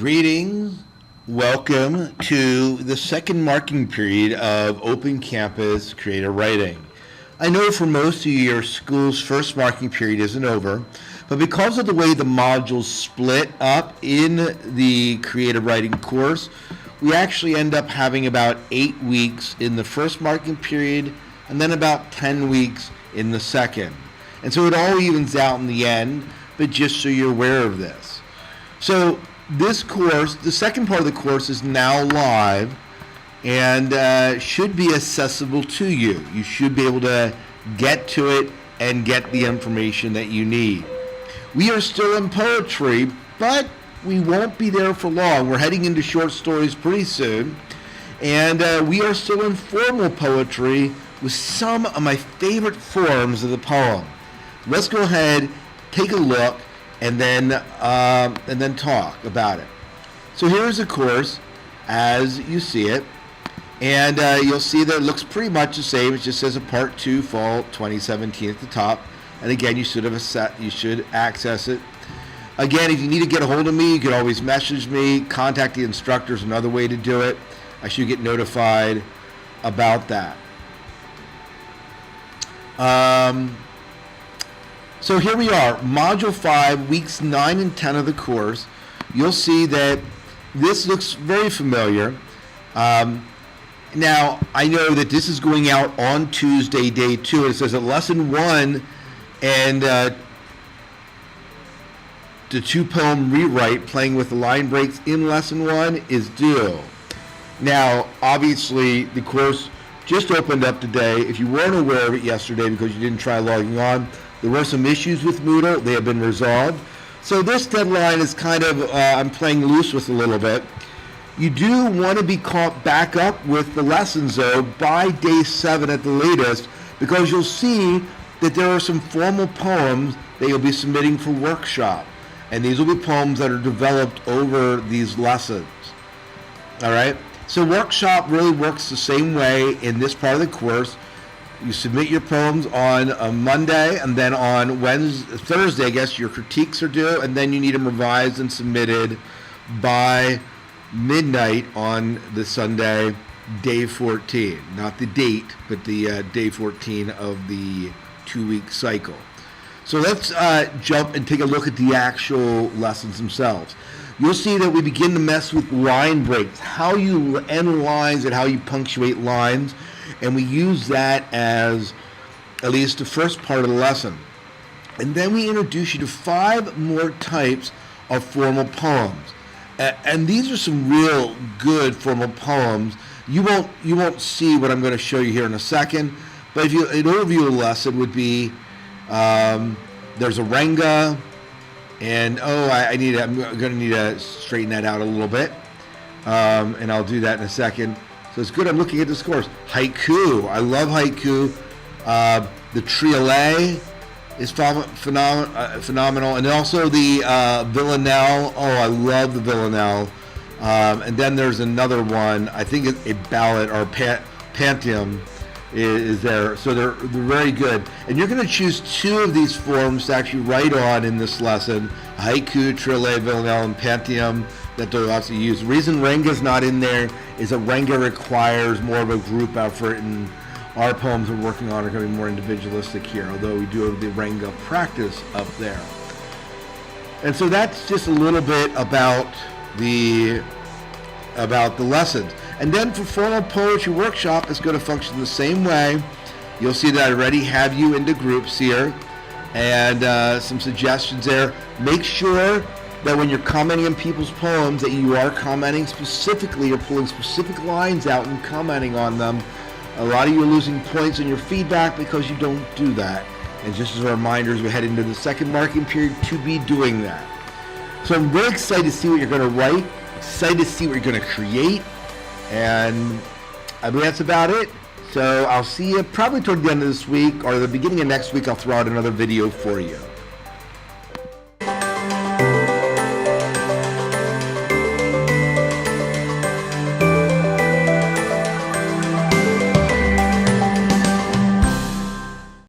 Greetings. Welcome to the second marking period of Open Campus Creative Writing. I know for most of you, your school's first marking period isn't over, but because of the way the modules split up in the creative writing course, we actually end up having about 8 weeks in the first marking period and then about 10 weeks in the second. And so it all evens out in the end, but just so you're aware of this. So this course, the second part of the course, is now live and should be accessible to you. You should be able to get to it and get the information that you need. We are still in poetry, but we won't be there for long. We're heading into short stories pretty soon. And we are still in formal poetry with some of my favorite forms of the poem. Let's go ahead, take a look, and then talk about it. So here's the course as you see it, and you'll see that it looks pretty much the same. It just says a Part 2 Fall 2017 at the top, and again you should access it. Again, if you need to get a hold of me, you can always message me. Contact the instructor is another way to do it. I should get notified about that. So here we are, Module 5, Weeks 9 and 10 of the course. You'll see that this looks very familiar. Now, I know that this is going out on Tuesday, Day 2. It says that Lesson 1 and the 2-poem rewrite, playing with the line breaks in Lesson 1, is due. Now, obviously, the course just opened up today. If you weren't aware of it yesterday because you didn't try logging on, there were some issues with Moodle. They have been resolved. So this deadline is kind of, I'm playing loose with a little bit. You do want to be caught back up with the lessons, though, by Day 7 at the latest, because you'll see that there are some formal poems that you'll be submitting for workshop. And these will be poems that are developed over these lessons. All right? So workshop really works the same way in this part of the course. You submit your poems on a Monday, and then on Thursday, I guess, your critiques are due, and then you need them revised and submitted by midnight on the Sunday, Day 14. Not the date, but the Day 14 of the 2-week cycle. So let's jump and take a look at the actual lessons themselves. You'll see that we begin to mess with line breaks, how you end lines and how you punctuate lines. And we use that as at least the first part of the lesson. And then we introduce you to 5 more types of formal poems. And these are some real good formal poems. You won't see what I'm going to show you here in a second. But if an overview of the lesson would be, there's a renga, and I'm going to need to straighten that out a little bit. And I'll do that in a second. So it's good I'm looking at this course. Haiku. I love haiku. The triolet is phenomenal. And also the villanelle. Oh, I love the villanelle. And then there's another one. I think it's a ballad or pantheon is there. So they're very good. And you're going to choose 2 of these forms to actually write on in this lesson. Haiku, triolet, villanelle, and pantheon that they'll also use. The reason renga's not in there is that renga requires more of a group effort, and our poems we're working on are going to be more individualistic here, although we do have the renga practice up there. And so that's just a little bit about the lessons. And then for formal poetry workshop, it's going to function the same way. You'll see that I already have you into groups here, and some suggestions there. Make sure that when you're commenting on people's poems that you are commenting specifically or pulling specific lines out and commenting on them. A lot of you are losing points in your feedback because you don't do that. And just as a reminder, as we head into the second marking period, to be doing that. So I'm really excited to see what you're going to write, excited to see what you're going to create, and I believe that's about it. So I'll see you probably toward the end of this week or the beginning of next week. I'll throw out another video for you.